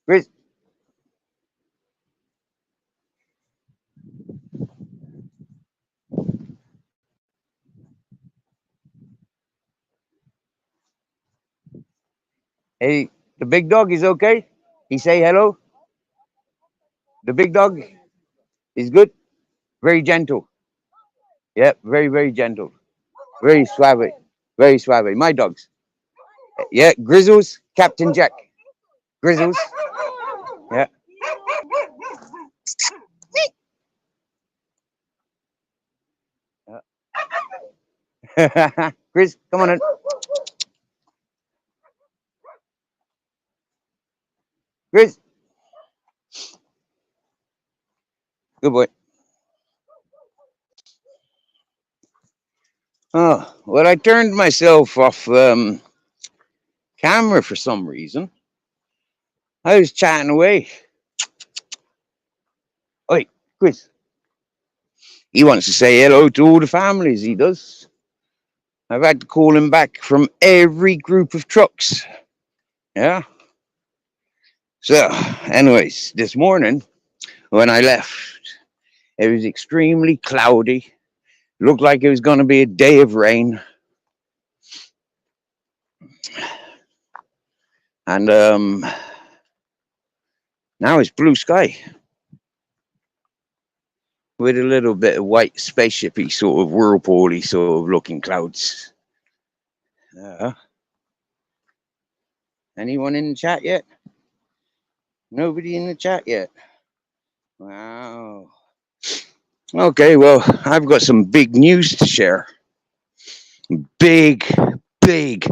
Grizz. Hey, the big dog is okay? He say hello? The big dog is good? Very gentle. Yeah, very, very gentle. Very suave. Very suave. My dogs. Yeah, Grizzles, Captain Jack. Grizzles. Yeah. Grizz, come on in. Grizz. Good boy. Oh, well, I turned myself off camera for some reason. I was chatting away. Oi, Grizz. He wants to say hello to all the families, he does. I've had to call him back from every group of trucks. Yeah. So, anyways, this morning when I left, it was extremely cloudy. Looked like it was going to be a day of rain. And now it's blue sky with a little bit of white spaceshipy sort of whirlpool-y sort of looking clouds. Anyone in the chat yet? Nobody in the chat yet. Wow. Okay, well, I've got some big news to share. Big, big,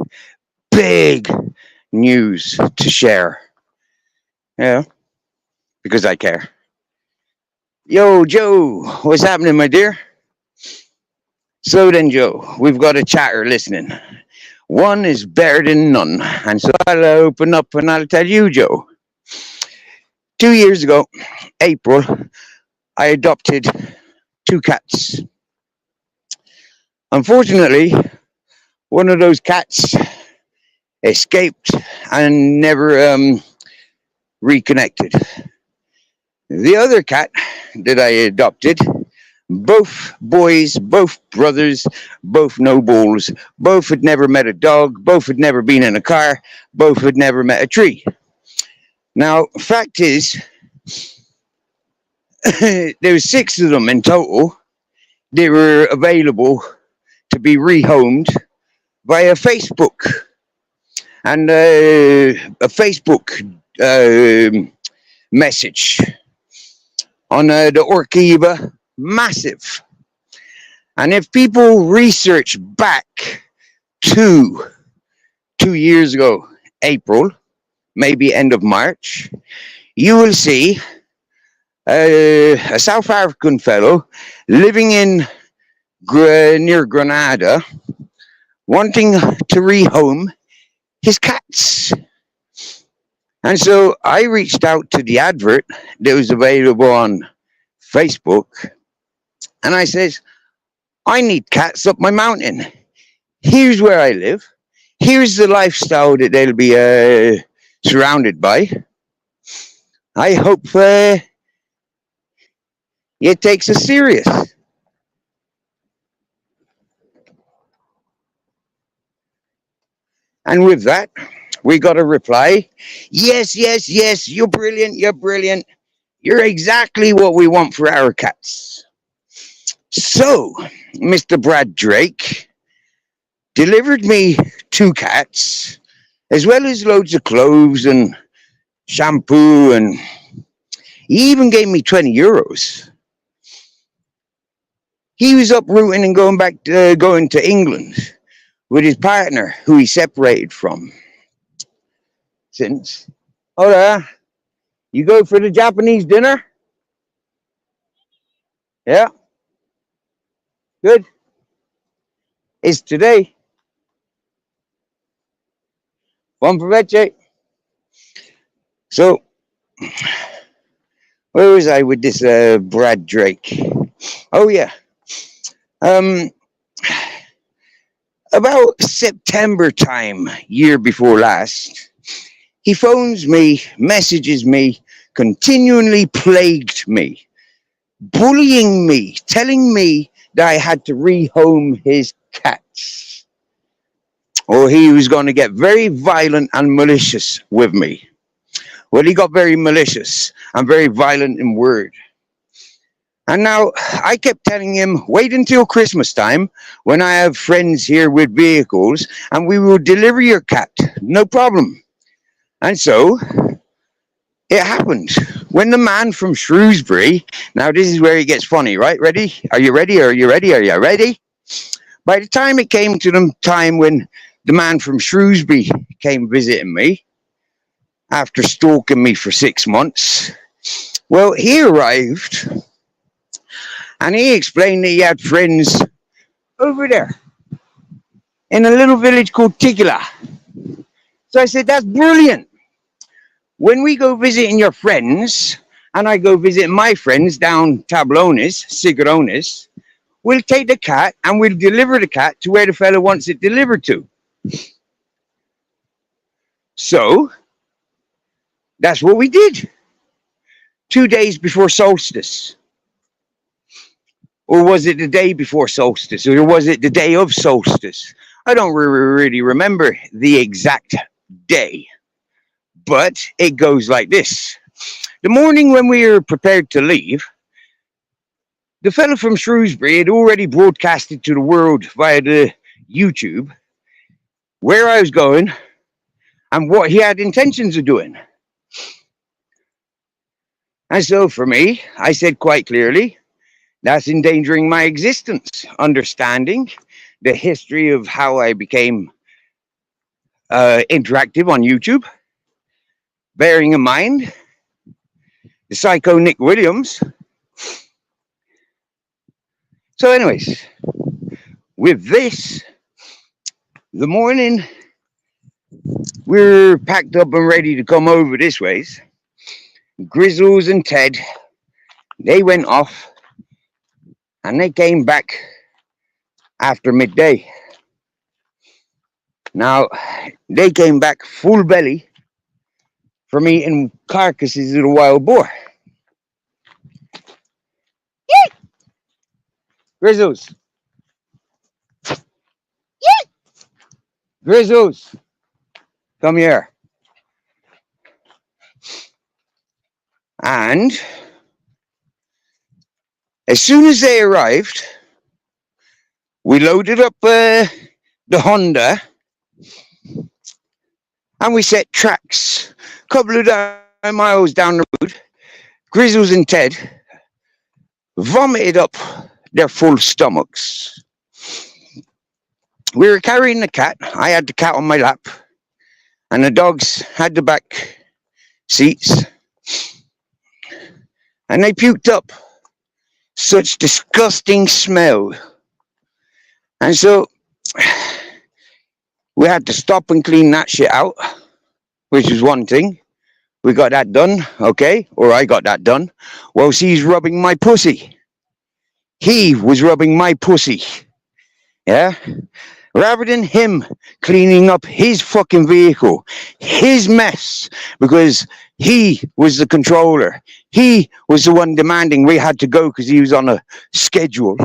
big news to share. Yeah, because I care. Yo, Joe, what's happening, my dear? So then, Joe, we've got a chatter listening. One is better than none. And so I'll open up and I'll tell you, Joe. 2 years ago, April, I adopted 2 cats. Unfortunately, one of those cats escaped and never reconnected. The other cat that I adopted, both boys, both brothers, both no balls, both had never met a dog, both had never been in a car, both had never met a tree. Now, fact is, there were 6 of them in total. They were available to be rehomed via Facebook. And a Facebook message on the Orkiba Massive. And if people research back to 2 years ago, April, maybe end of March, you will see a South African fellow living in near Grenada wanting to rehome his cats. And so I reached out to the advert that was available on Facebook, and I says, I need cats up my mountain. Here's where I live. Here's the lifestyle that they'll be surrounded by. I hope it takes us serious. And with that, we got a reply. Yes, yes, yes, you're brilliant, you're brilliant. You're exactly what we want for our cats. So, Mr. Brad Drake delivered me 2 cats, as well as loads of clothes and shampoo, and he even gave me €20. He was uprooting and going to England with his partner, who he separated from since. Oh, there. You go for the Japanese dinner? Yeah. Good. It's today. Buon provecho. So, Where was I with this Brad Drake? Oh yeah. Um, about September time, year before last, he phones me, messages me, continually plagued me, bullying me, telling me that I had to rehome his cats, or he was going to get very violent and malicious with me. Well, he got very malicious and very violent in word. And now I kept telling him, wait until Christmas time when I have friends here with vehicles and we will deliver your cat. No problem. And so it happened. When the man from Shrewsbury, now this is where it gets funny, right? Ready? Are you ready? Are you ready? Are you ready? By the time it came to the time when the man from Shrewsbury came visiting me after stalking me for 6 months, well, he arrived and he explained that he had friends over there in a little village called Tigila. So I said, that's brilliant. When we go visiting your friends, and I go visit my friends down Tablones, Sigrones, we'll take the cat and we'll deliver the cat to where the fella wants it delivered to. So that's what we did. 2 days before solstice. Or was it the day before solstice? Or was it the day of solstice? I don't really remember the exact day. But it goes like this. The morning when we were prepared to leave, the fellow from Shrewsbury had already broadcasted to the world via the YouTube where I was going and what he had intentions of doing. And so for me, I said quite clearly, that's endangering my existence. Understanding the history of how I became interactive on YouTube, bearing in mind the psycho Nick Williams. So anyways, with this, the morning we're packed up and ready to come over this ways, Grizzles and Ted, they went off and they came back after midday. Now, they came back full belly from eating carcasses of the wild boar. Grizzles! Grizzles! Come here. And as soon as they arrived, we loaded up the Honda and we set tracks. A couple of miles down the road, Grizzles and Ted vomited up their full stomachs. We were carrying the cat. I had the cat on my lap, and the dogs had the back seats. And they puked up such disgusting smell. And so we had to stop and clean that shit out, which was one thing. We got that done, okay? Or I got that done. Well, he's rubbing my pussy. He was rubbing my pussy. Yeah? Rather than him cleaning up his fucking vehicle, his mess, because he was the controller. He was the one demanding we had to go because he was on a schedule.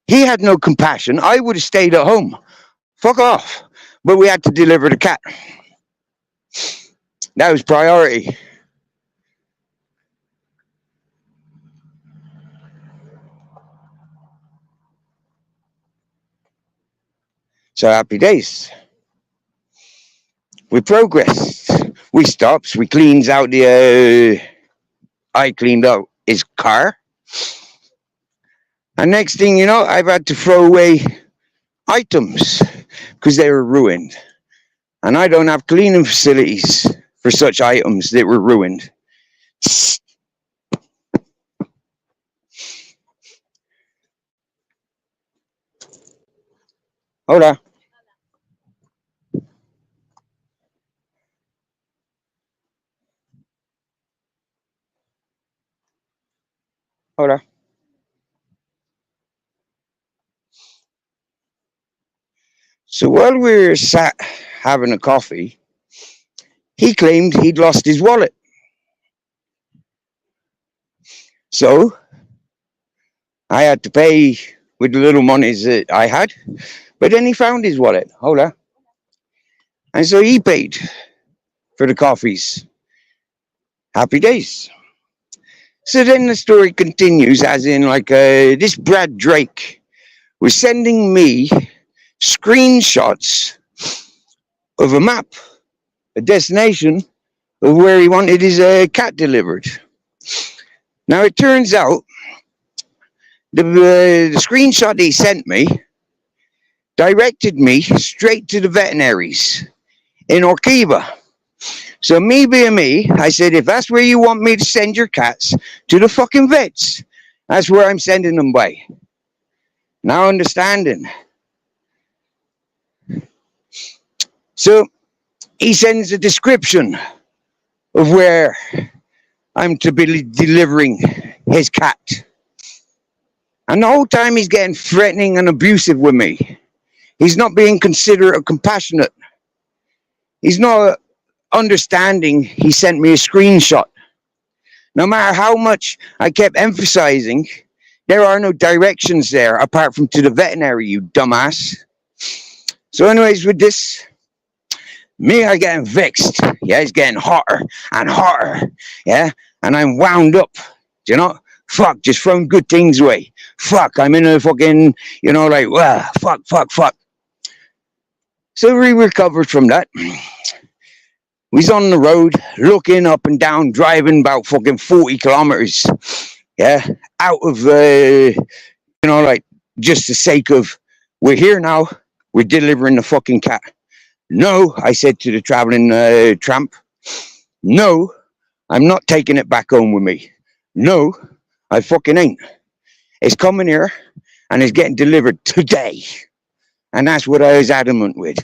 He had no compassion. I would have stayed at home. Fuck off. But we had to deliver the cat. That was priority. So happy days. We progressed. We stops. We cleans out the. I cleaned out his car. And next thing you know, I've had to throw away items because they were ruined. And I don't have cleaning facilities for such items that were ruined. Hold on. Hold on. So while we were sat having a coffee, he claimed he'd lost his wallet. So I had to pay with the little monies that I had. But then he found his wallet. Hold on. And so he paid for the coffees. Happy days. So then the story continues, as in, like, this Brad Drake was sending me screenshots of a map, a destination of where he wanted his cat delivered. Now, it turns out the screenshot he sent me directed me straight to the veterinaries in Orkiva. So me being me, I said, if that's where you want me to send your cats, to the fucking vets, that's where I'm sending them by. Now understanding. So he sends a description of where I'm to be delivering his cat. And the whole time he's getting threatening and abusive with me. He's not being considerate or compassionate. He's not understanding he sent me a screenshot. No matter how much I kept emphasizing, there are no directions there apart from to the veterinary, you dumbass. So anyways, with this, me, I getting vexed. Yeah, it's getting hotter and hotter. Yeah, and I'm wound up. You know, fuck, just throwing good things away. Fuck, I'm in a fucking, like, well, fuck. So we recovered from that. We's on the road, looking up and down, driving about fucking 40 kilometers. Yeah, out of, like, just the sake of, we're here now, we're delivering the fucking cat. No, I said to the traveling tramp, no, I'm not taking it back home with me. No, I fucking ain't. It's coming here and it's getting delivered today. And that's what I was adamant with.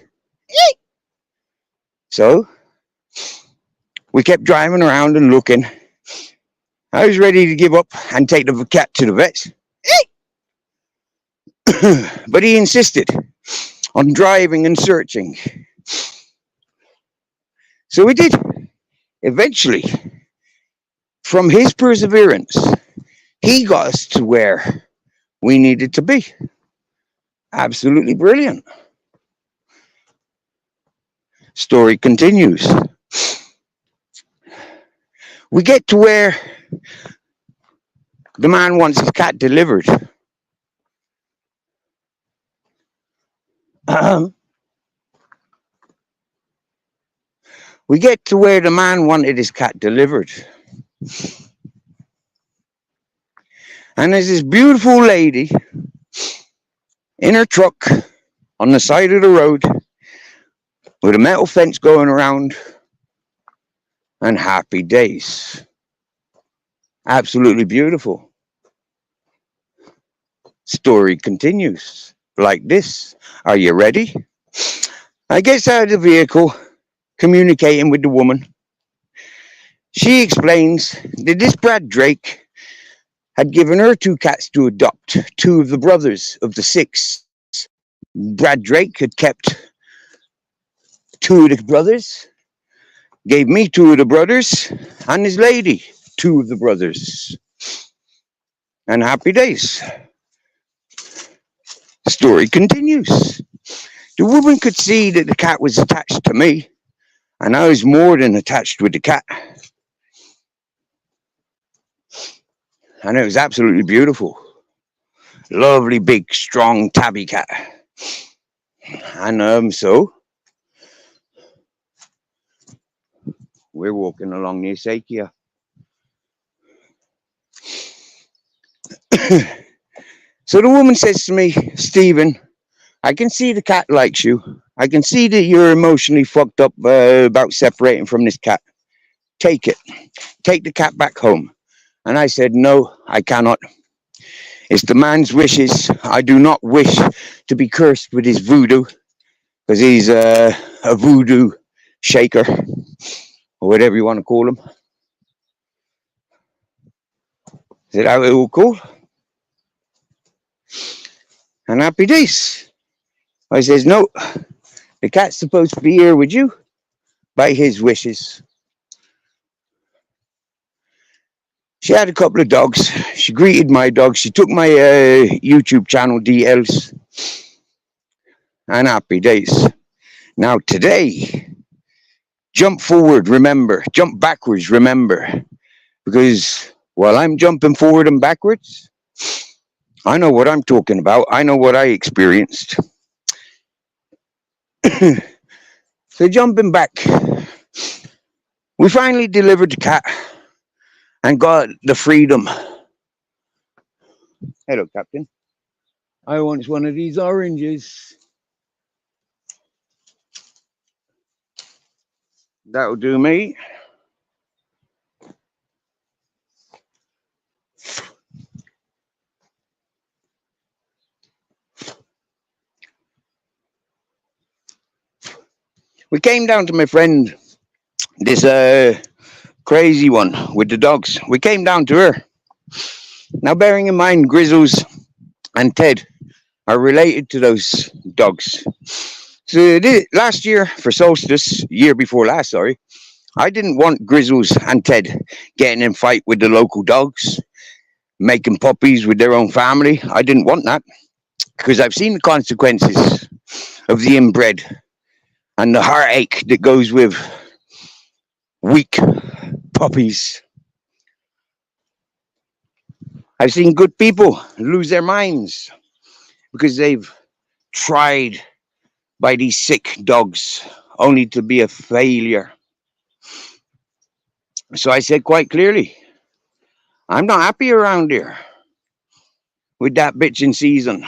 So we kept driving around and looking. I was ready to give up and take the cat to the vets. But he insisted on driving and searching. So we did. Eventually, from his perseverance, he got us to where we needed to be. Absolutely brilliant. Story continues. We get to where the man wants his cat delivered. We get to where the man wanted his cat delivered. And there's this beautiful lady in her truck on the side of the road with a metal fence going around, and happy days. Absolutely beautiful. Story continues like this. Are you ready? I get out of the vehicle, communicating with the woman. She explains that this Brad Drake had given her 2 cats to adopt, 2 of the brothers of the 6. Brad Drake had kept 2 of the brothers, gave me 2 of the brothers, and his lady 2 of the brothers. And happy days. The story continues. The woman could see that the cat was attached to me, and I was more than attached with the cat. And it was absolutely beautiful. Lovely, big, strong tabby cat. And so we're walking along near Sakia. So the woman says to me, Stephen, I can see the cat likes you. I can see that you're emotionally fucked up about separating from this cat. Take it. Take the cat back home. And I said, no, I cannot. It's the man's wishes. I do not wish to be cursed with his voodoo, because he's a voodoo shaker, or whatever you want to call him. said, "How it all cool?" And happy days. I says, "No, the cat's supposed to be here with you by his wishes." She had a couple of dogs. She greeted my dogs. She took my YouTube channel DLs, and happy days. Now today, jump forward, remember. Jump backwards, remember. Because while I'm jumping forward and backwards, I know what I'm talking about. I know what I experienced. So jumping back, we finally delivered the cat and got the freedom. Hello, Captain. I want one of these oranges. That'll do me. We came down to my friend, this crazy one with the dogs. We came down to her. Now, bearing in mind, Grizzles and Ted are related to those dogs. So last year for solstice, year before last, sorry, I didn't want Grizzles and Ted getting in fight with the local dogs, making puppies with their own family. I didn't want that because I've seen the consequences of the inbred and the heartache that goes with weak puppies. I've seen good people lose their minds because they've tried by these sick dogs only to be a failure. So I said quite clearly, I'm not happy around here with that bitching season.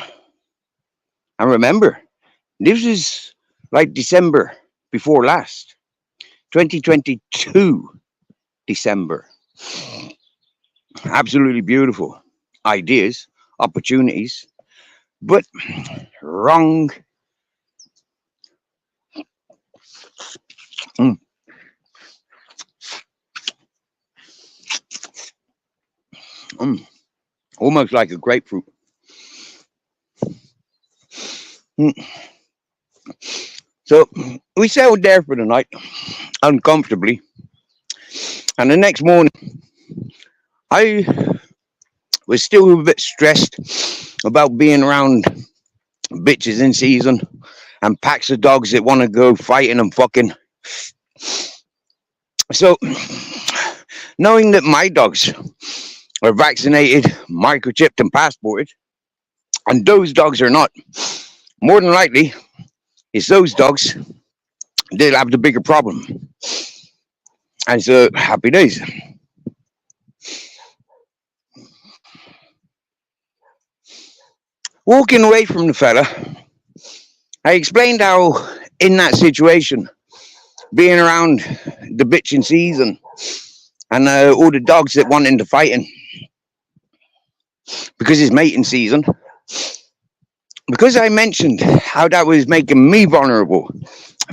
And remember, this is like December before last, 2022 December. Absolutely beautiful ideas, opportunities, but wrong. Mm. Almost like a grapefruit. So we settled there for the night, uncomfortably. And the next morning, I was still a bit stressed about being around bitches in season and packs of dogs that want to go fighting and fucking. So, knowing that my dogs are vaccinated, microchipped, and passported, and those dogs are not, more than likely, it's those dogs that'll have the bigger problem. And so, happy days. Walking away from the fella, I explained how, in that situation, being around the bitching season and all the dogs that want into fighting, because it's mating season, because I mentioned how that was making me vulnerable,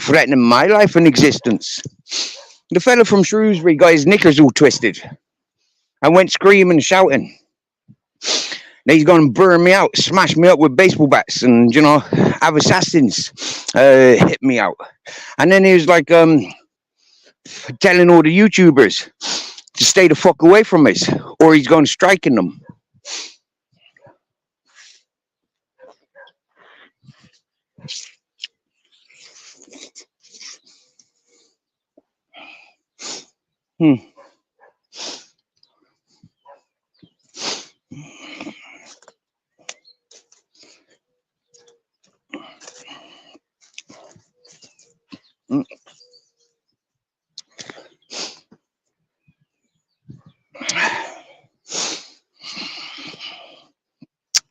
threatening my life and existence, the fella from Shrewsbury got his knickers all twisted and went screaming and shouting. Now he's going to burn me out, smash me up with baseball bats, and have assassins hit me out. And then he was like telling all the YouTubers to stay the fuck away from us, or he's going striking them.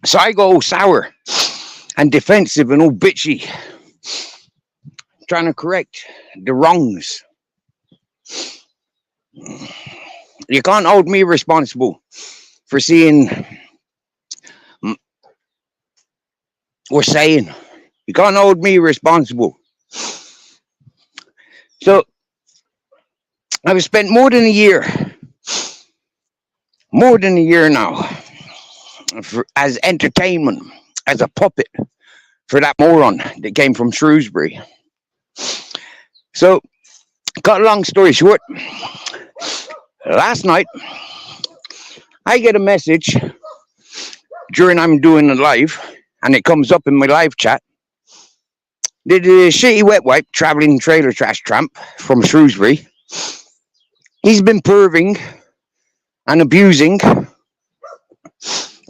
So I go all sour and defensive and all bitchy, trying to correct the wrongs. You can't hold me responsible for seeing or saying. You can't hold me responsible. So I've spent more than a year more than a year now as entertainment, as a puppet for that moron that came from Shrewsbury. So, cut a long story short, last night I get a message during I'm doing a live, and it comes up in my live chat. The shitty wet wipe traveling trailer trash tramp from Shrewsbury, he's been perving and abusing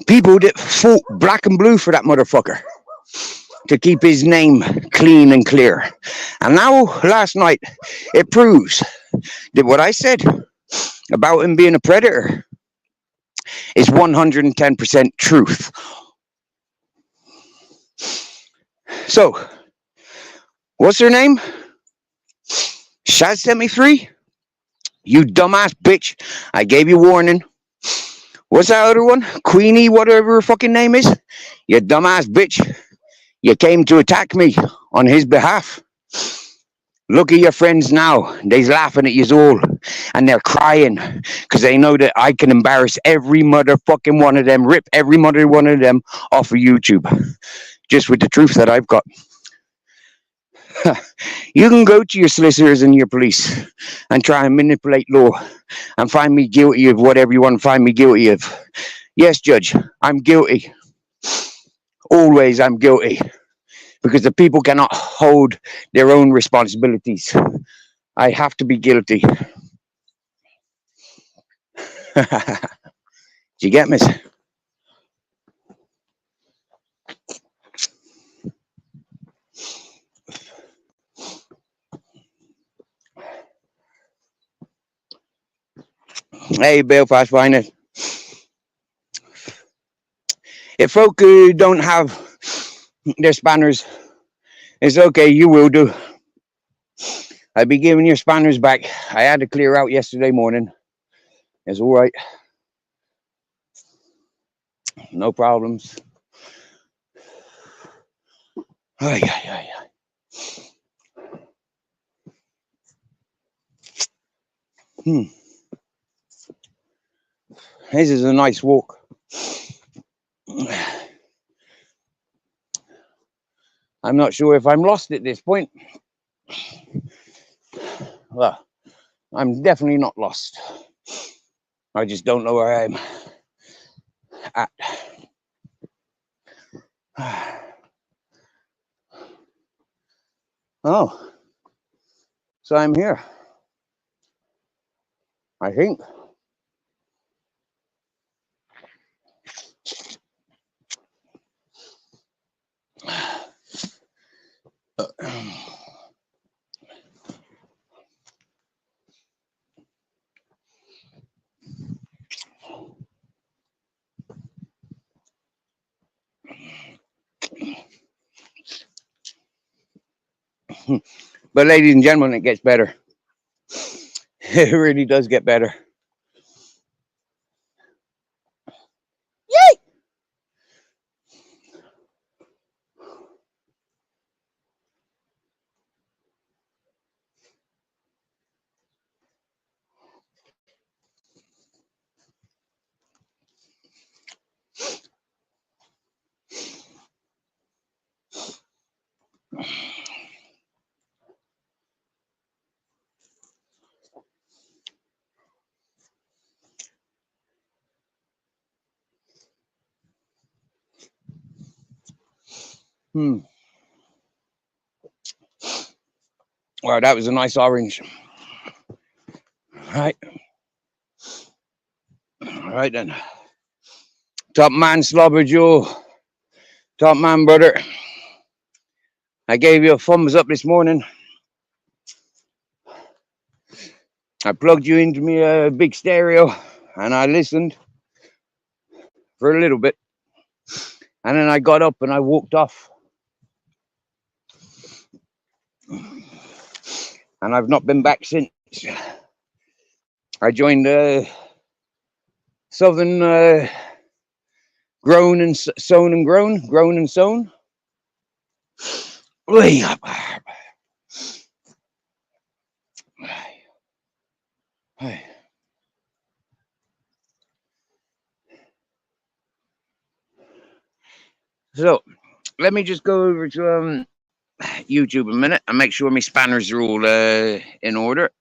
people that fought black and blue for that motherfucker to keep his name clean and clear. And now, last night, it proves that what I said about him being a predator is 110% truth. So, what's her name? Shaz sent me 3? You dumbass bitch. I gave you warning. What's that other one? Queenie, whatever her fucking name is? You dumbass bitch. You came to attack me on his behalf. Look at your friends now. They're laughing at you all. And they're crying because they know that I can embarrass every motherfucking one of them, rip every mother one of them off of YouTube. Just with the truth that I've got. You can go to your solicitors and your police and try and manipulate law and find me guilty of whatever you want to find me guilty of. Yes, Judge, I'm guilty. Always I'm guilty. Because the people cannot hold their own responsibilities. I have to be guilty. Do you get me? Hey, Belfast Finest. If folk don't have their spanners, it's okay, you will do. I'll be giving your spanners back. I had to clear out yesterday morning. It's all right. No problems. Ay, ay, ay, ay. This is a nice walk. I'm not sure if I'm lost at this point. Well, I'm definitely not lost. I just don't know where I'm at. Oh, so I'm here. I think. But ladies and gentlemen, it gets better. It really does get better. Yay! Well, that was a nice orange. All right then. Top man, Slobber Joe. Top man, brother. I gave you a thumbs up this morning. I plugged you into my big stereo and I listened for a little bit. And then I got up and I walked off. And I've not been back since. I joined Southern Grown and Sown and Grown. Grown and Sown. So let me just go over to YouTube a minute and make sure my spanners are all in order.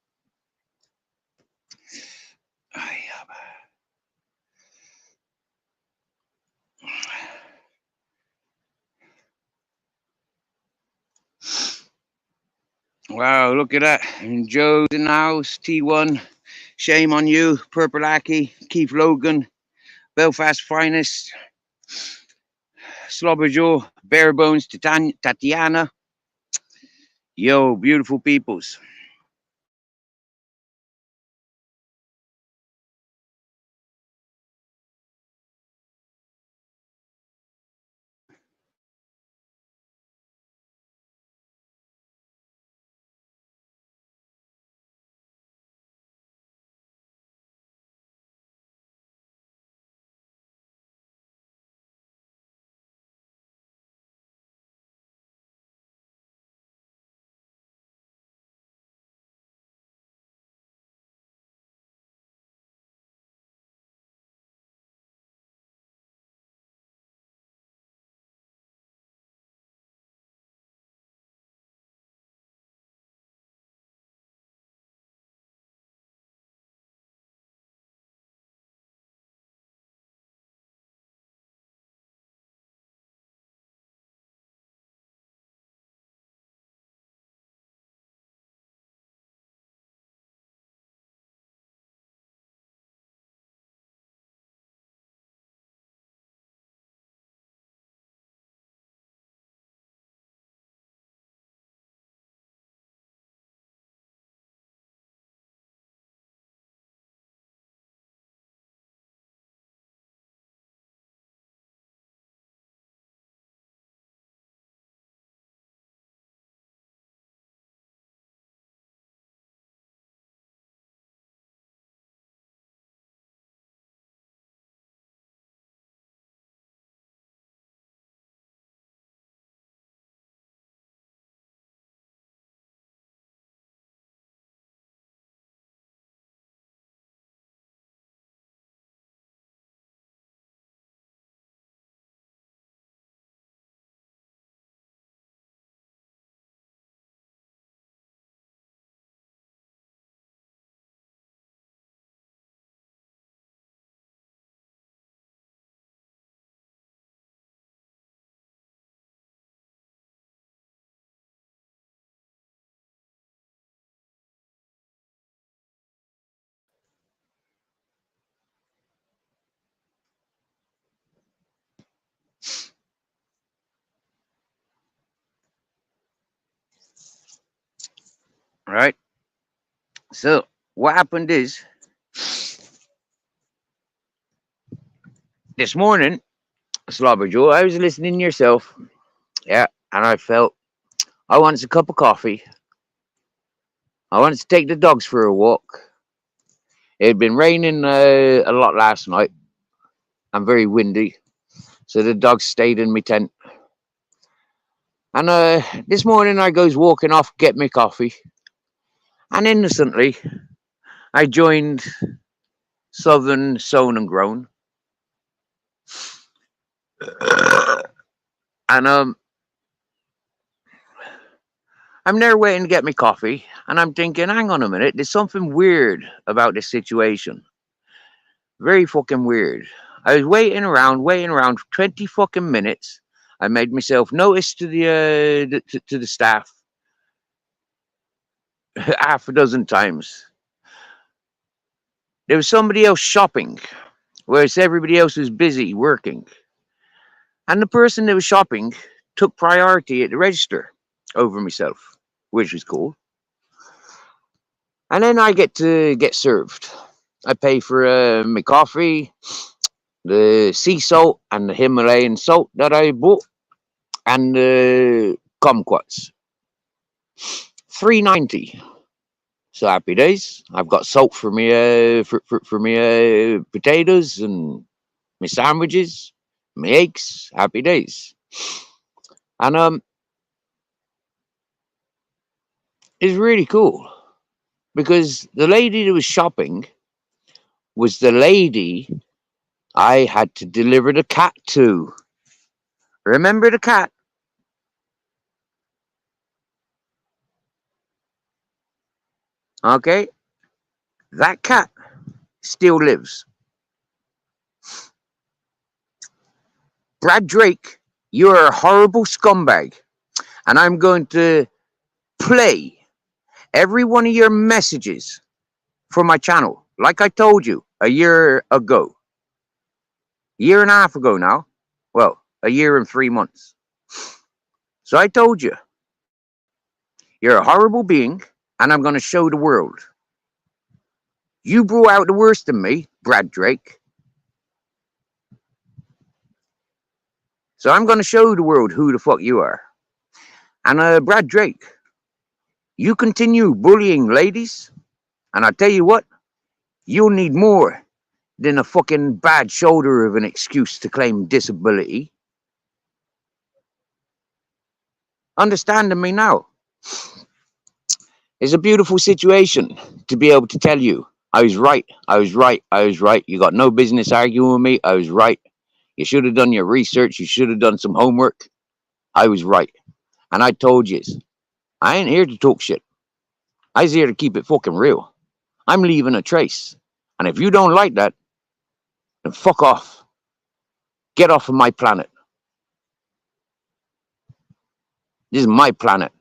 Wow, look at that. And Joe's in the house, T1, Shame on You, Purple Aki, Keith Logan, Belfast Finest, Slobber Joe, Bare Bones, Tatiana. Yo, beautiful peoples. All right. So what happened is this morning, Slobber Joe, I was listening to yourself. Yeah. And I felt I wanted a cup of coffee. I wanted to take the dogs for a walk. It had been raining a lot last night and very windy. So the dogs stayed in my tent. And this morning I goes walking off, get me coffee. And innocently, I joined Southern Sown and Grown. And I'm there waiting to get me coffee. And I'm thinking, hang on a minute, there's something weird about this situation. Very fucking weird. I was waiting around 20 fucking minutes. I made myself notice to the staff half a dozen times. There was somebody else shopping, whereas everybody else was busy working. And the person that was shopping took priority at the register over myself, which was cool. And then I get to get served. I pay for my coffee, the sea salt and the Himalayan salt that I bought, and the kumquats. $3.90. So happy days. I've got salt for me for me potatoes and my sandwiches, my eggs. Happy days. And it's really cool because the lady that was shopping was the lady I had to deliver the cat to Remember the cat? Okay? That cat still lives. Brad Drake, you're a horrible scumbag. And I'm going to play every one of your messages for my channel. Like I told you a year ago. Year and a half ago now. Well, a year and 3 months. So I told you, you're a horrible being, and I'm going to show the world. You brought out the worst in me, Brad Drake. So I'm going to show the world who the fuck you are. And Brad Drake, you continue bullying ladies, and I tell you what, you'll need more than a fucking bad shoulder of an excuse to claim disability. Understanding me now. It's a beautiful situation to be able to tell you, I was right, I was right, I was right. You got no business arguing with me. I was right. You should have done your research. You should have done some homework. I was right. And I told you, I ain't here to talk shit. I was here to keep it fucking real. I'm leaving a trace. And if you don't like that, then fuck off. Get off of my planet. This is my planet.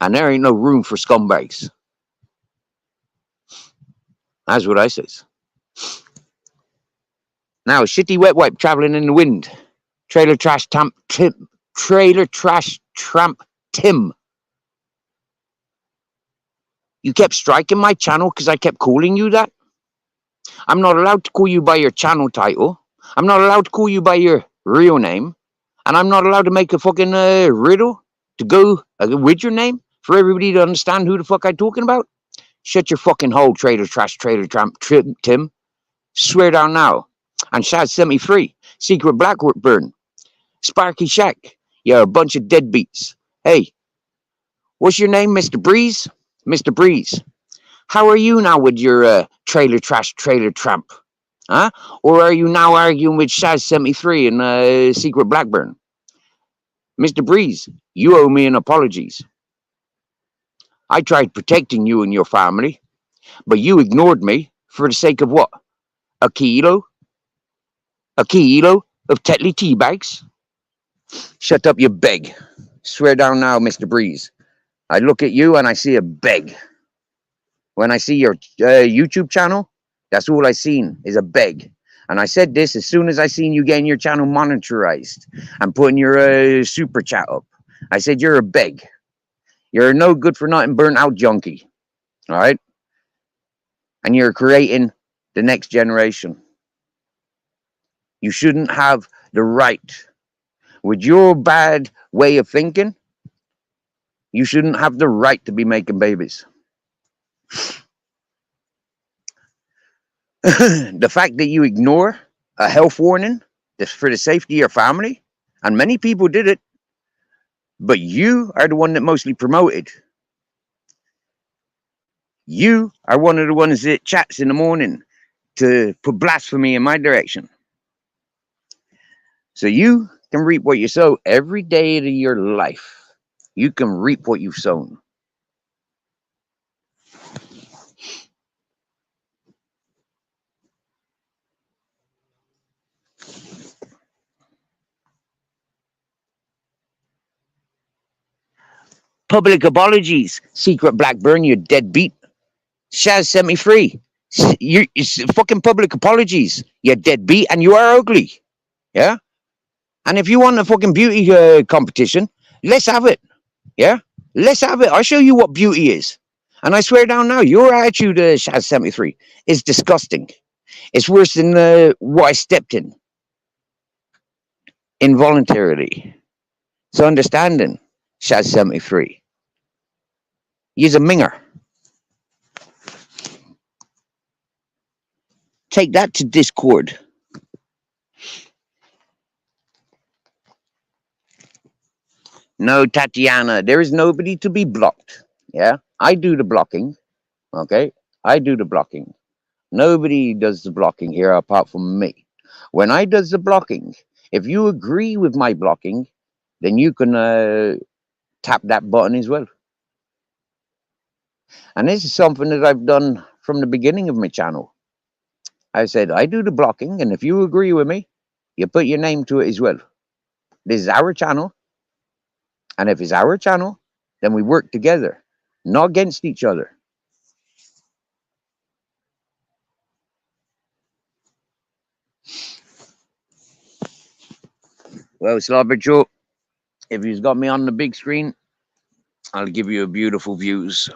And there ain't no room for scumbags. That's what I says. Now, shitty wet wipe traveling in the wind. Trailer trash tramp Tim. Trailer trash tramp Tim. You kept striking my channel because I kept calling you that? I'm not allowed to call you by your channel title. I'm not allowed to call you by your real name. And I'm not allowed to make a fucking riddle to go with your name for everybody to understand who the fuck I'm talking about. Shut your fucking hole, trailer trash, trailer tramp Tim. Swear down now. And Shad sent me free. Secret Blackburn. Sparky Shack. You're a bunch of deadbeats. Hey, what's your name, Mr. Breeze? Mr. Breeze. How are you now with your trailer trash, trailer tramp? Huh? Or are you now arguing with Shaz 73 and Secret Blackburn? Mr. Breeze, you owe me an apologies. I tried protecting you and your family, but you ignored me for the sake of what? A kilo? A kilo of Tetley tea bags? Shut up, you beg. Swear down now, Mr. Breeze. I look at you and I see a beg. When I see your YouTube channel, that's all I seen is a beg. And I said this as soon as I seen you getting your channel monetized and putting your super chat up. I said, you're a beg. You're a no good for nothing burnt out junkie. All right? And you're creating the next generation. You shouldn't have the right. With your bad way of thinking, you shouldn't have the right to be making babies. The fact that you ignore a health warning for the safety of your family, and many people did it, but you are the one that mostly promoted. You are one of the ones that chats in the morning to put blasphemy in my direction. So you can reap what you sow every day of your life. You can reap what you've sown. Public apologies, Secret Blackburn, you deadbeat. Shaz sent me free. It's fucking public apologies, you deadbeat, and you are ugly. Yeah? And if you want a fucking beauty competition, let's have it. Yeah? Let's have it. I'll show you what beauty is. And I swear down now, your attitude, Shaz 73, is disgusting. It's worse than what I stepped in. Involuntarily. So understanding, Shaz 73. He's a minger. Take that to Discord. No, Tatiana, there is nobody to be blocked. Yeah, I do the blocking. Okay, I do the blocking. Nobody does the blocking here apart from me. When I does the blocking, If you agree with my blocking, then you can tap that button as well. And this is something that I've done from the beginning of my channel. I said, I do the blocking, and if you agree with me, you put your name to it as well. This is our channel, and if it's our channel, then we work together, not against each other. Well, Slobber Joe, if you've got me on the big screen, I'll give you a beautiful views.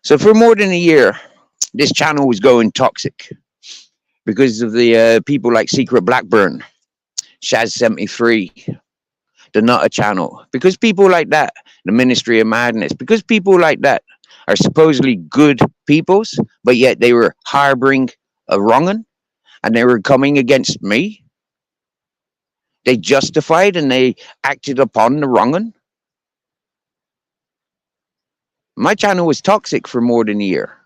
So for more than a year, this channel was going toxic because of the people like Secret Blackburn, Shaz73, the Nutter channel. Because people like that, the Ministry of Madness, because people like that are supposedly good peoples, but yet they were harboring a wrong'un and they were coming against me. They justified and they acted upon the wrong'un. My channel was toxic for more than a year.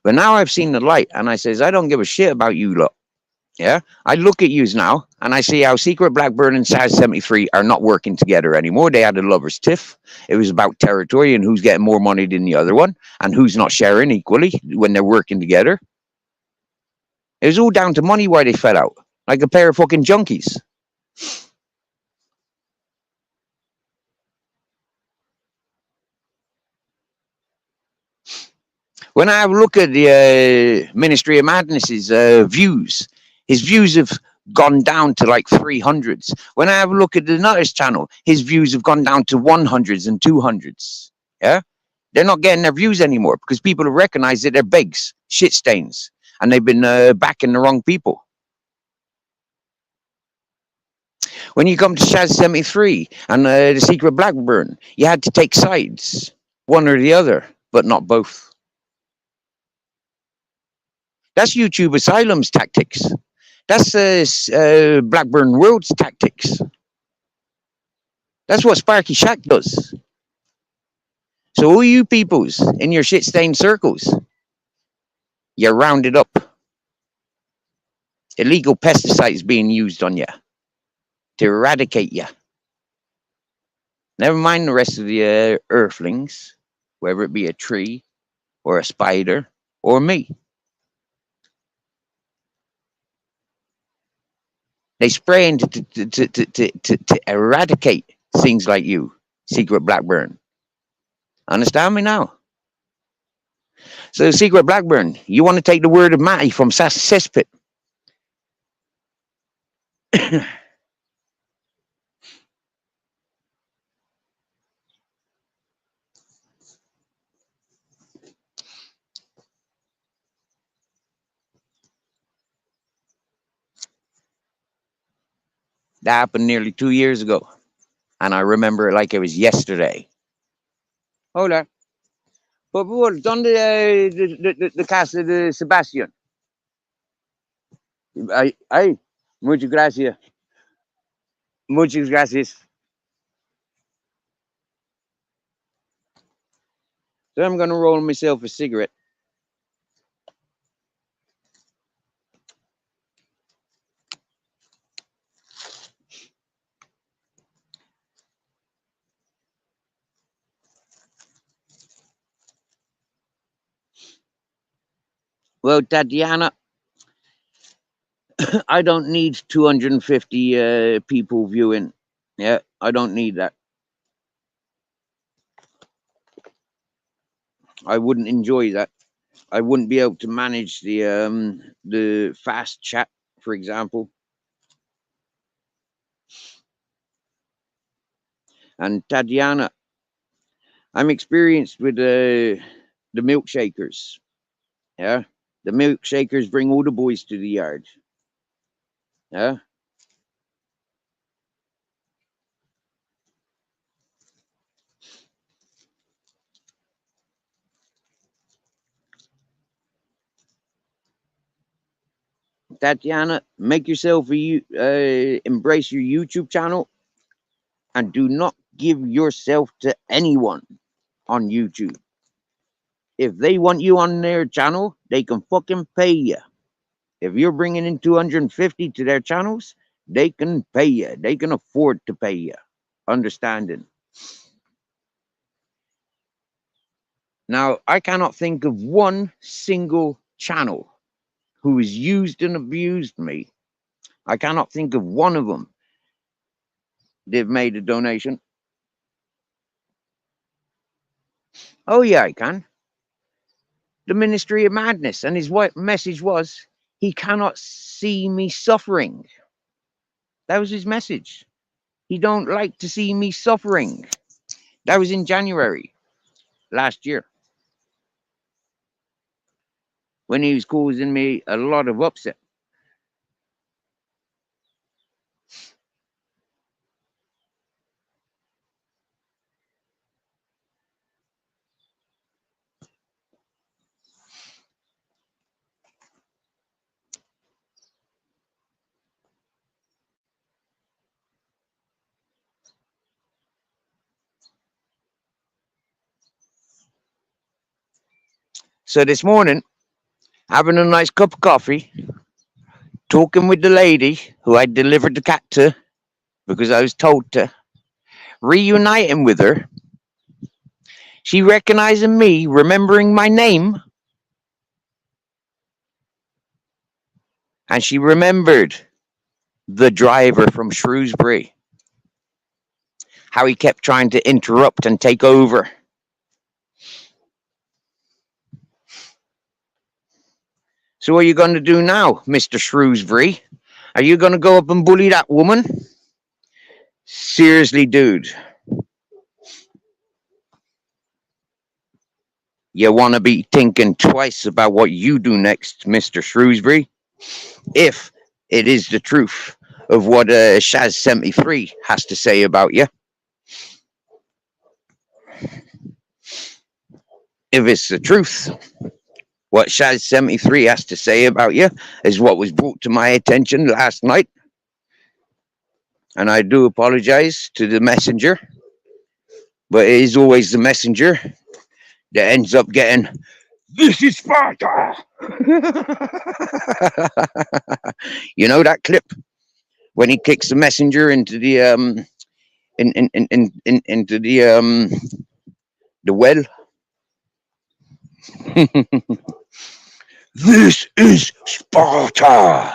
But now I've seen the light and I says, I don't give a shit about you lot. Yeah, I look at yous now and I see how Secret Blackburn and Shaz73 are not working together anymore. They had a lover's tiff. It was about territory and who's getting more money than the other one and who's not sharing equally when they're working together. It was all down to money why they fell out, like a pair of fucking junkies. When I have a look at the Ministry of Madness's views, his views have gone down to like 300s. When I have a look at the Nutters channel, his views have gone down to 100s and 200s. Yeah, they're not getting their views anymore because people have recognized that they're begs, shit stains, and they've been backing the wrong people. When you come to Shaz73 and the Secret Blackburn, you had to take sides, one or the other, but not both. That's YouTube Asylum's tactics. That's Blackburn World's tactics. That's what Sparky Shack does. So all you peoples in your shit-stained circles, you're rounded up. Illegal pesticides being used on you to eradicate you. Never mind the rest of the earthlings, whether it be a tree or a spider or me. They spray into to eradicate things like you, Secret Blackburn. Understand me now? So, Secret Blackburn, you want to take the word of Matty from Cesspit. That happened nearly 2 years ago. And I remember it like it was yesterday. Hola. Por favor, ¿dónde la casa de Sebastián? Ay, muchas gracias. Muchas gracias. So I'm going to roll myself a cigarette. Well, Tatiana, I don't need 250 people viewing. Yeah, I don't need that. I wouldn't enjoy that. I wouldn't be able to manage the fast chat, for example. And Tatiana, I'm experienced with the milkshakers. Yeah, the milkshakers bring all the boys to the yard. Yeah. Tatiana, make yourself embrace your YouTube channel and do not give yourself to anyone on YouTube. If they want you on their channel, they can fucking pay you. If you're bringing in 250 to their channels, they can pay you. They can afford to pay you. Understanding. Now, I cannot think of one single channel who has used and abused me. I cannot think of one of them. They've made a donation. Oh, yeah, I can. The Ministry of Madness. And his message was, he cannot see me suffering. That was his message. He don't like to see me suffering. That was in January last year, when he was causing me a lot of upset. So this morning, having a nice cup of coffee, talking with the lady who I delivered the cat to because I was told to, reuniting with her, she recognizing me, remembering my name, and she remembered the driver from Shrewsbury, how he kept trying to interrupt and take over. So what are you going to do now, Mr. Shrewsbury? Are you going to go up and bully that woman? Seriously, dude. You want to be thinking twice about what you do next, Mr. Shrewsbury, if it is the truth of what Shaz73 has to say about you. If it's the truth, what Shaz73 has to say about you is what was brought to my attention last night. And I do apologize to the messenger, but it is always the messenger that ends up getting, "This is Sparta." You know that clip when he kicks the messenger into the into the well. This is Sparta.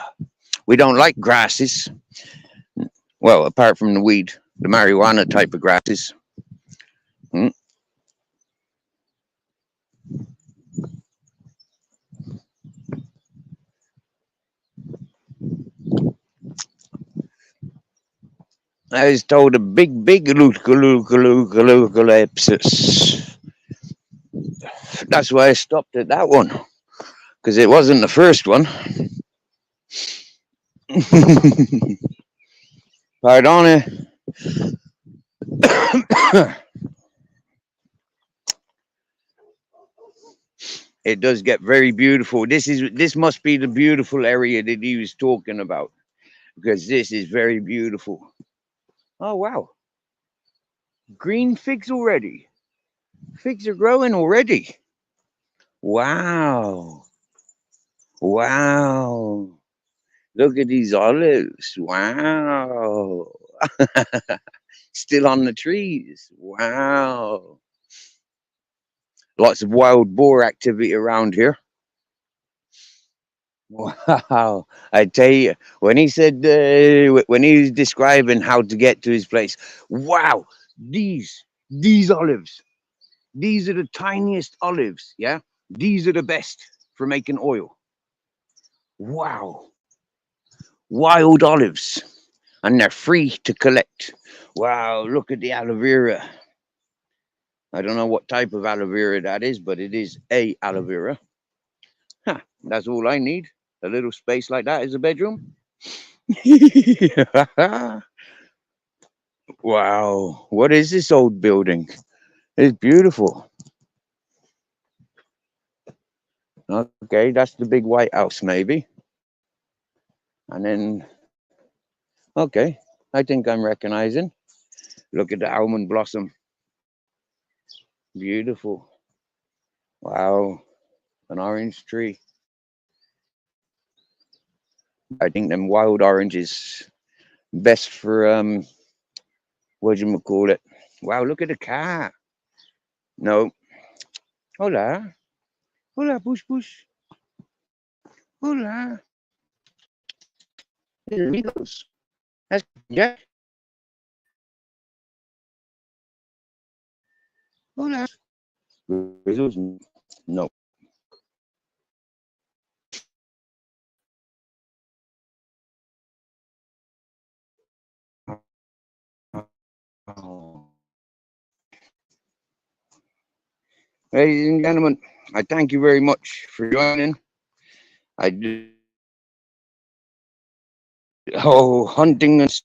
We don't like grasses. Well, apart from the weed, the marijuana type of grasses. I was told a big eucalyptus. That's why I stopped at that one, because it wasn't the first one. Pardon. It does get very beautiful. This must be the beautiful area that he was talking about, because this is very beautiful. Oh wow. Green figs already. Figs are growing already. Wow. Wow. Look at these olives. Wow. Still on the trees. Wow. Lots of wild boar activity around here. Wow. I tell you, when he said, when he was describing how to get to his place, wow, these olives, these are the tiniest olives. Yeah. These are the best for making oil. Wow. Wild olives. And they're free to collect. Wow. Look at the aloe vera. I don't know what type of aloe vera that is, but it is a aloe vera. Huh, that's all I need. A little space like that is a bedroom. Wow. What is this old building? It's beautiful. Okay, that's the big White House, maybe. And then, okay, I think I'm recognizing. Look at the almond blossom. Beautiful. Wow. An orange tree. I think them wild oranges best for what you call it. Wow, look at the cat. No, hola, hola, push, push, hola, little amigos. That's Jack. Hola. No. Ladies and gentlemen, I thank you very much for joining. I did hunting and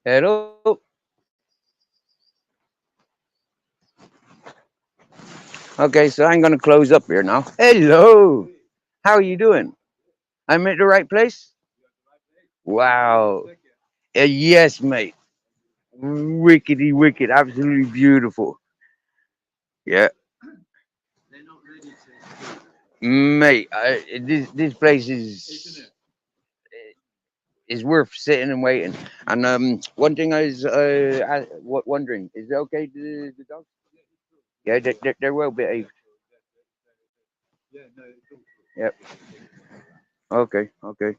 hello. Okay, so I'm gonna close up here now. Hello. How are you doing? I'm at the right place? Wow. Yes, mate. Wickedy wicked. Absolutely beautiful. Yeah. Mate, this place is worth sitting and waiting. And one thing I was wondering, is it okay to the dogs? Yeah, they're well behaved. Yep. Okay. Okay.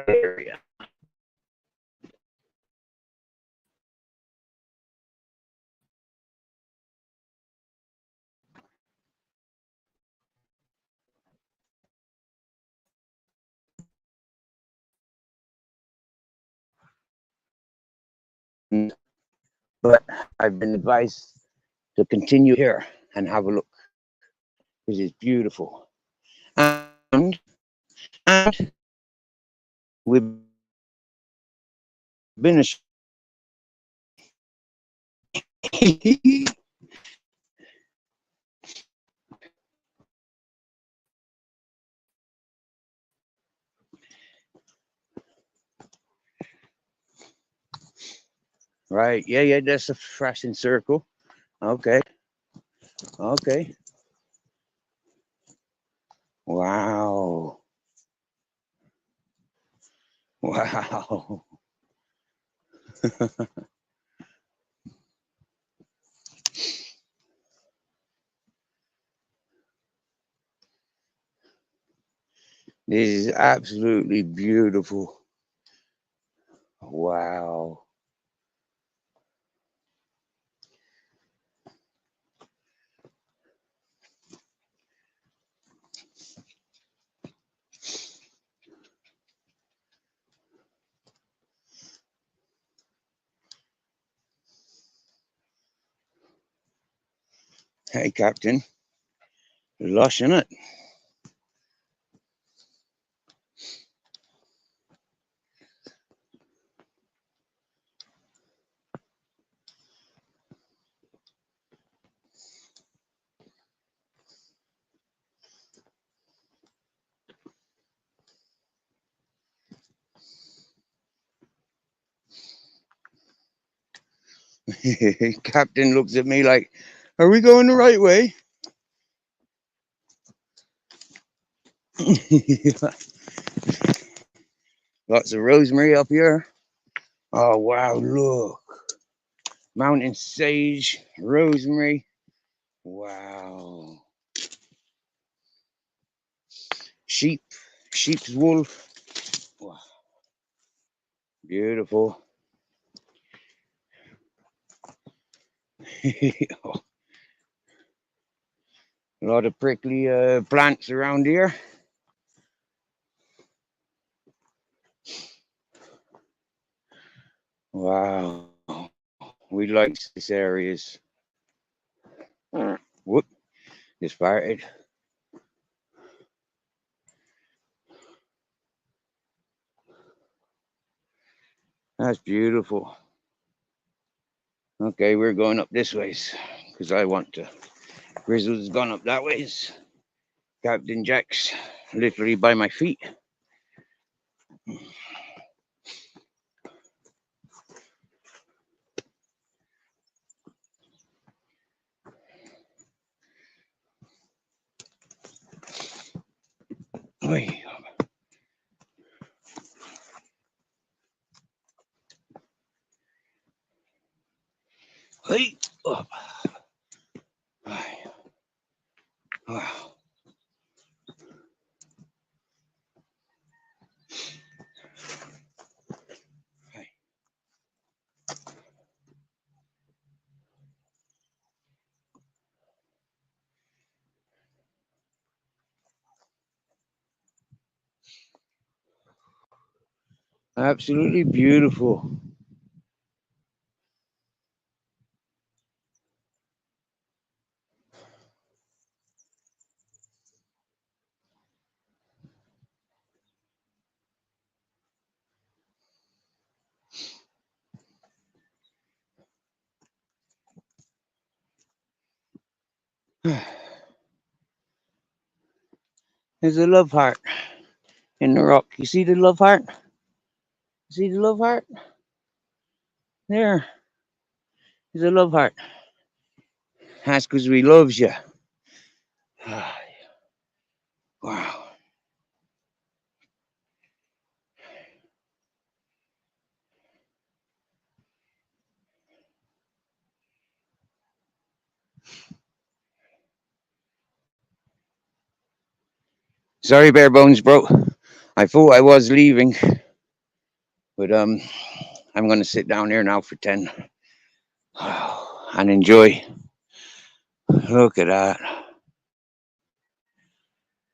Area. But I've been advised to continue here and have a look because it's beautiful. And we've been Right. Yeah, yeah, that's a flashing circle. Okay. Okay. Wow. Wow. This is absolutely beautiful. Wow. Hey, Captain. Lush, isn't it? Captain looks at me like, are we going the right way? Lots of rosemary up here. Oh, wow, look. Mountain sage, rosemary. Wow. Sheep, sheep's wool. Wow. Beautiful. A lot of prickly plants around here. Wow. We like these areas. Whoop, just farted. That's beautiful. Okay, we're going up this ways because I want to. Grizzle's gone up that ways. Captain Jack's literally by my feet. Hey, hey, up. Wow. Absolutely beautiful. There's a love heart in the rock. You see the love heart? See the love heart? There's a love heart. That's because we loves you. Wow. Sorry, bare bones, bro. I thought I was leaving, but I'm gonna sit down here now for 10 and enjoy. Look at that.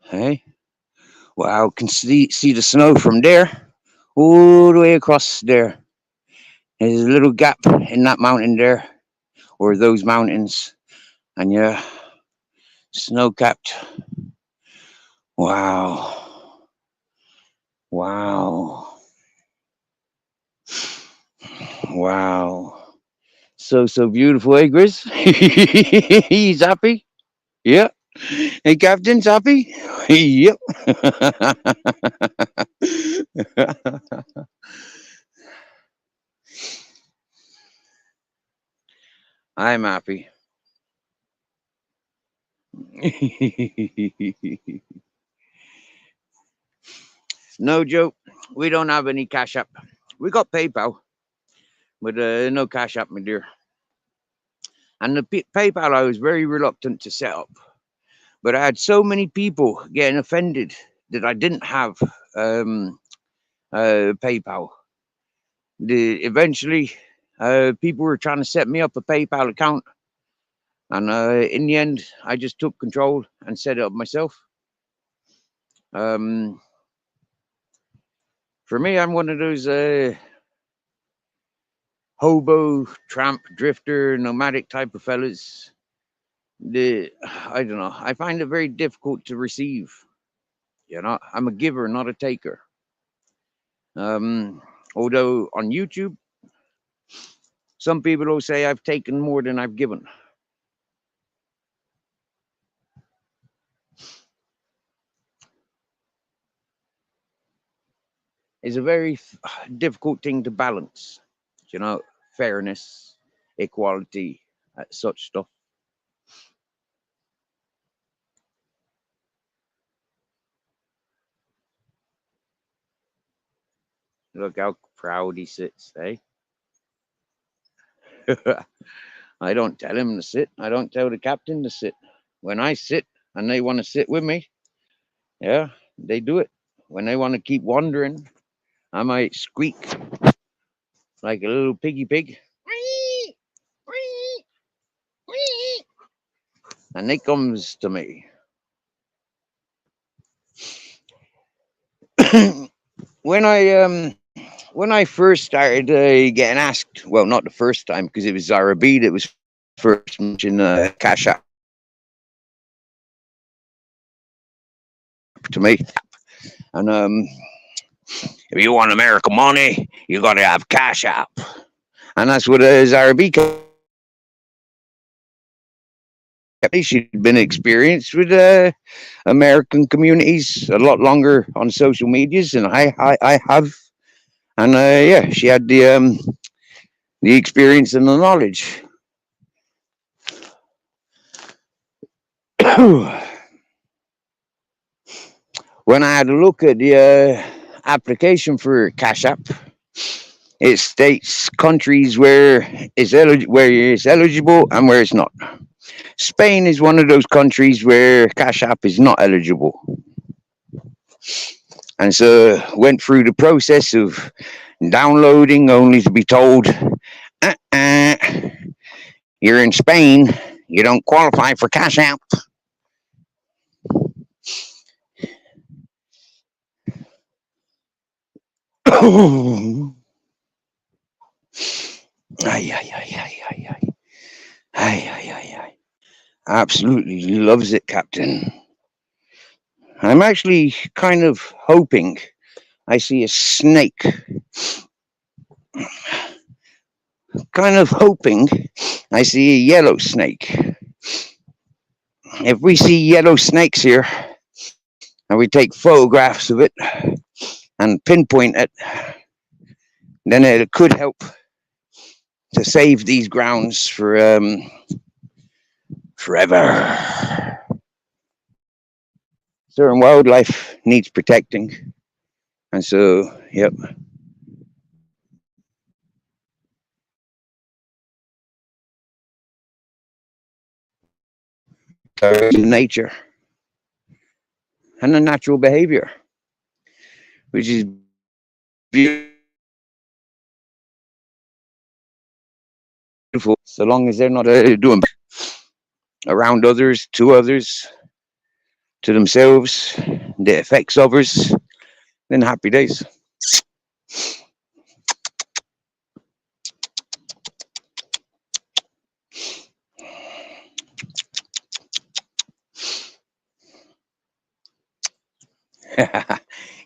Hey, wow! Can see the snow from there, all the way across there. There's a little gap in that mountain there, or those mountains, and yeah, snow capped. Wow! Wow! Wow! So beautiful, eh, Grizz? He's happy. Yeah. Hey, Captain's happy. Yep. I'm happy. No joke. We don't have any Cash App. We got PayPal, but no Cash App, my dear. And the PayPal I was very reluctant to set up, but I had so many people getting offended that I didn't have um, PayPal. Eventually, people were trying to set me up a PayPal account, and in the end, I just took control and set it up myself. Um, for me, I'm one of those hobo, tramp, drifter, nomadic type of fellas. I don't know. I find it very difficult to receive. You know, I'm a giver, not a taker. Although on YouTube, some people will say I've taken more than I've given. It's a very difficult thing to balance. You know, fairness, equality, such stuff. Look how proud he sits, eh? I don't tell him to sit. I don't tell the captain to sit. When I sit and they want to sit with me, yeah, they do it. When they want to keep wandering, I might squeak like a little piggy pig. And it comes to me. When I first started getting asked, well, not the first time because it was Zara B that was first mentioned Cash App to me, and if you want American money, you got to have Cash App, and that's what Zara B. She'd been experienced with American communities a lot longer on social medias than I have, and yeah, she had the experience and the knowledge. When I had a look at the application for Cash App, it states countries where where it's eligible and where it's not. Spain is one of those countries where Cash App is not eligible, and so went through the process of downloading, only to be told, uh-uh, "You're in Spain. You don't qualify for Cash App." Ay, ay, ay, ay, ay, ay. Ay, ay, ay, ay. Absolutely loves it, Captain. I'm actually kind of hoping I see a snake. Kind of hoping I see a yellow snake. If we see yellow snakes here and we take photographs of it and pinpoint it, then it could help to save these grounds for forever. Certain wildlife needs protecting, and so, yep, nature and the natural behavior, which is beautiful, so long as they're not doing around others, to themselves, the effects of others, then happy days.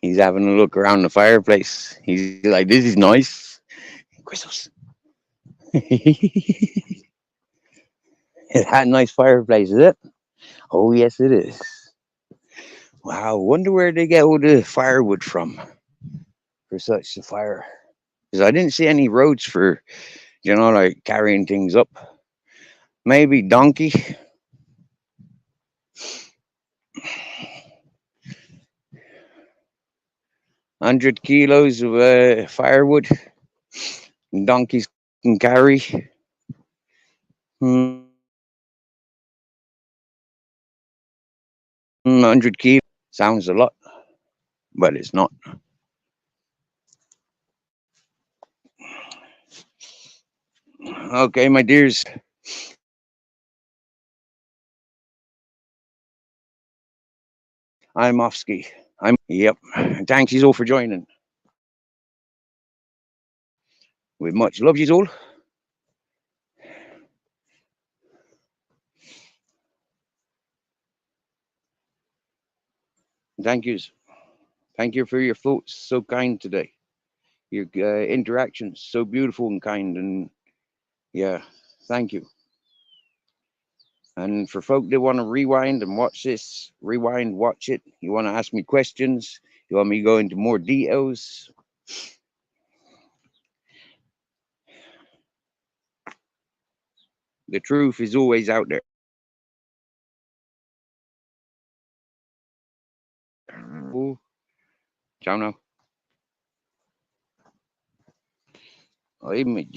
He's having a look around the fireplace. He's like, "This is nice." Crystals. That nice fireplace, is it? Oh, yes, it is. Wow, wonder where they get all the firewood from for such a fire. Because I didn't see any roads for, like carrying things up. maybe donkey. 100 kilos of firewood. Donkeys can carry 100 kilos. Sounds a lot, but it's not. Okay, my dears. I'm off ski. Yep. Thanks you all for joining. With much love, you all. Thank yous. Thank you for your thoughts. So kind today. Your interactions so beautiful and kind, and yeah, thank you. And for folk that want to rewind and watch this, rewind, watch it. You want to ask me questions? You want me to go into more details? The truth is always out there. Oh, ciao now. Oh, even my dear.